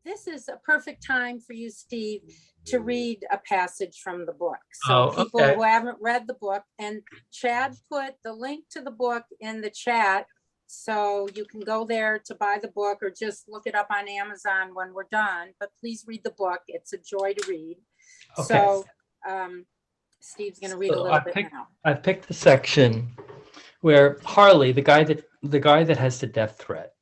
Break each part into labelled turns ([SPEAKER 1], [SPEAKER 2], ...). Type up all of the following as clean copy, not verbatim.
[SPEAKER 1] this is a perfect time for you, Steve, to read a passage from the book. So people who haven't read the book, and Chad put the link to the book in the chat, so you can go there to buy the book or just look it up on Amazon when we're done. But please read the book. It's a joy to read. Okay. So Steve's going to read a little bit now.
[SPEAKER 2] I've picked the section where Harley, the guy that has the death threat,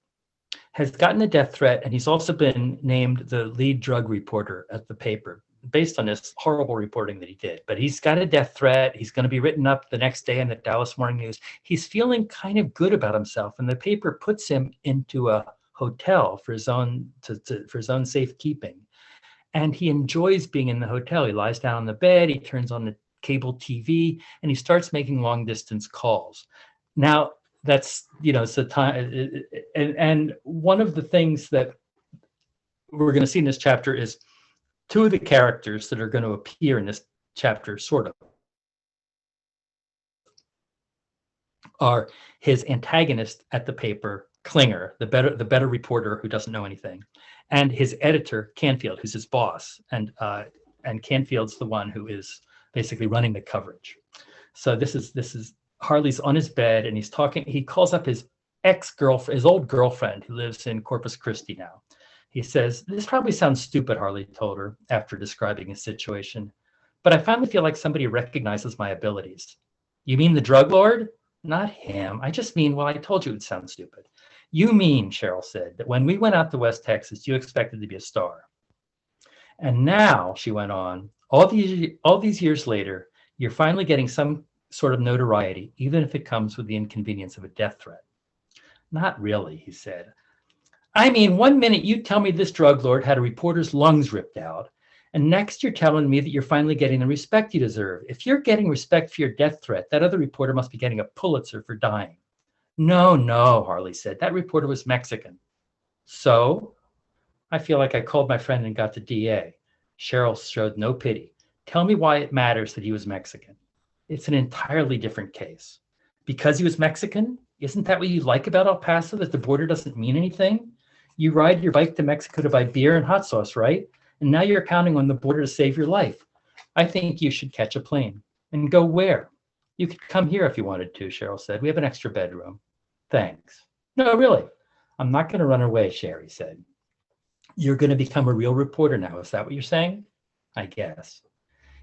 [SPEAKER 2] has gotten a death threat, and he's also been named the lead drug reporter at the paper based on this horrible reporting that he did. But he's got a death threat. He's going to be written up the next day in the Dallas Morning News. He's feeling kind of good about himself, and the paper puts him into a hotel for his own for his own safekeeping. And he enjoys being in the hotel. He lies down on the bed, he turns on the cable TV, and he starts making long distance calls. Now, that's, it's the time. And one of the things that we're going to see in this chapter is two of the characters that are going to appear in this chapter, sort of, are his antagonist at the paper, Klinger, the better reporter who doesn't know anything, and his editor, Canfield, who's his boss. And Canfield's the one who is basically running the coverage. So this is Harley's on his bed, and he's talking. He calls up his ex-girlfriend, his old girlfriend, who lives in Corpus Christi now. He says, "This probably sounds stupid," Harley told her after describing his situation, "but I finally feel like somebody recognizes my abilities." "You mean the drug lord?" "Not him. I just mean, well, I told you it would sound stupid." "You mean," Cheryl said, "that when we went out to West Texas, you expected to be a star. And now," she went on, all these years later, you're finally getting some sort of notoriety, even if it comes with the inconvenience of a death threat." "Not really," he said. "I mean, one minute you tell me this drug lord had a reporter's lungs ripped out, and next you're telling me that you're finally getting the respect you deserve. If you're getting respect for your death threat, that other reporter must be getting a Pulitzer for dying." No, Harley said. "That reporter was Mexican." "So?" "I feel like I called my friend and got the DA." Cheryl showed no pity. "Tell me why it matters that he was Mexican." "It's an entirely different case." "Because he was Mexican? Isn't that what you like about El Paso, that the border doesn't mean anything? You ride your bike to Mexico to buy beer and hot sauce, right? And now you're counting on the border to save your life. I think you should catch a plane." "And go where?" "You could come here if you wanted to," Cheryl said. "We have an extra bedroom." "Thanks." "No, really. I'm not going to run away," Sherry said. "You're going to become a real reporter now. Is that what you're saying?" "I guess."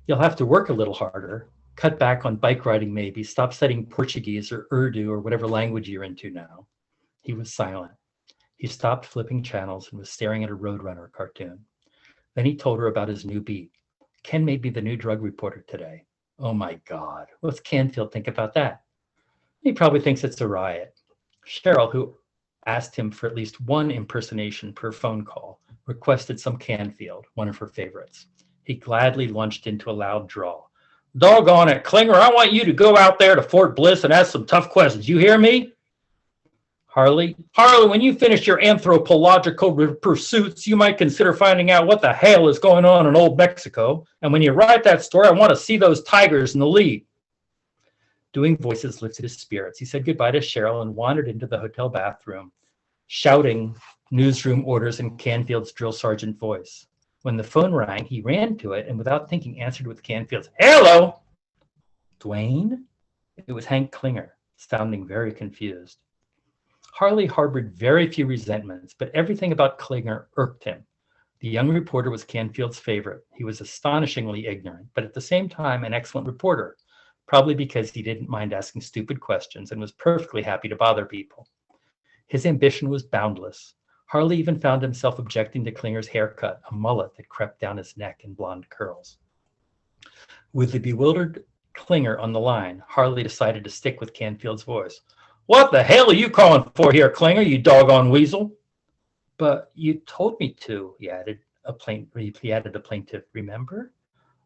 [SPEAKER 2] "You'll have to work a little harder. Cut back on bike riding, maybe. Stop studying Portuguese or Urdu or whatever language you're into now." He was silent. He stopped flipping channels and was staring at a Roadrunner cartoon. Then he told her about his new beat. "Ken made me the new drug reporter today." "Oh my God. What's Canfield think about that?" "He probably thinks it's a riot." Cheryl, who asked him for at least one impersonation per phone call, requested some Canfield, one of her favorites. He gladly launched into a loud drawl. "Doggone it, Klinger, I want you to go out there to Fort Bliss and ask some tough questions. You hear me?" Harley, when you finish your anthropological pursuits, you might consider finding out what the hell is going on in old Mexico. And when you write that story, I want to see those tigers in the lead." Doing voices lifted his spirits. He said goodbye to Cheryl and wandered into the hotel bathroom, shouting newsroom orders in Canfield's drill sergeant voice. When the phone rang, he ran to it and without thinking answered with Canfield's, "Hello?" "Dwayne?" It was Hank Klinger, sounding very confused. Harley harbored very few resentments, but everything about Klinger irked him. The young reporter was Canfield's favorite. He was astonishingly ignorant, but at the same time an excellent reporter, probably because he didn't mind asking stupid questions and was perfectly happy to bother people. His ambition was boundless. Harley even found himself objecting to Klinger's haircut, a mullet that crept down his neck in blonde curls. With the bewildered Klinger on the line, Harley decided to stick with Canfield's voice. "What the hell are you calling for here, Klinger, you doggone weasel?" "But you told me to," he added a plaintive, "remember?"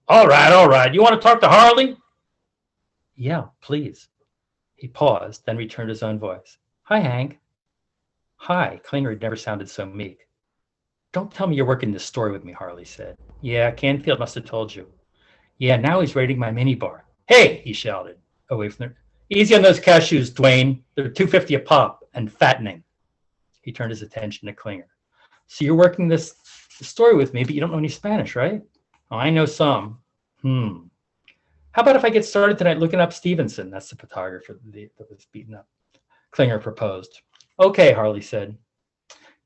[SPEAKER 2] All right. You want to talk to Harley?" "Yeah, please." He paused, then returned his own voice. "Hi, Hank." "Hi." Klinger had never sounded so meek. "Don't tell me you're working this story with me," Harley said. "Yeah, Canfield must have told you." "Yeah, now he's raiding my minibar." "Hey," he shouted away from there. "Easy on those cashews, Dwayne. They're $2.50 a pop and fattening." He turned his attention to Klinger. "So you're working this the story with me, but you don't know any Spanish, right? Oh, I know some. How about if I get started tonight looking up Stevenson? That's the photographer that was beaten up. Klinger proposed. Okay, Harley said.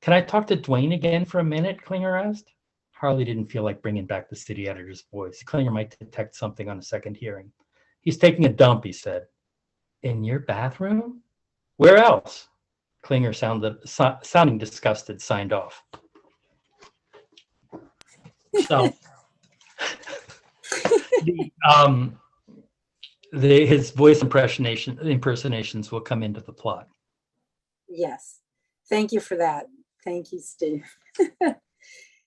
[SPEAKER 2] Can I talk to Dwayne again for a minute? Klinger asked. Harley didn't feel like bringing back the city editor's voice. Klinger might detect something on a second hearing. He's taking a dump, he said. In your bathroom? Where else? Klinger sounding disgusted, signed off. So his voice impersonations will come into the plot.
[SPEAKER 1] Yes. Thank you for that. Thank you, Steve.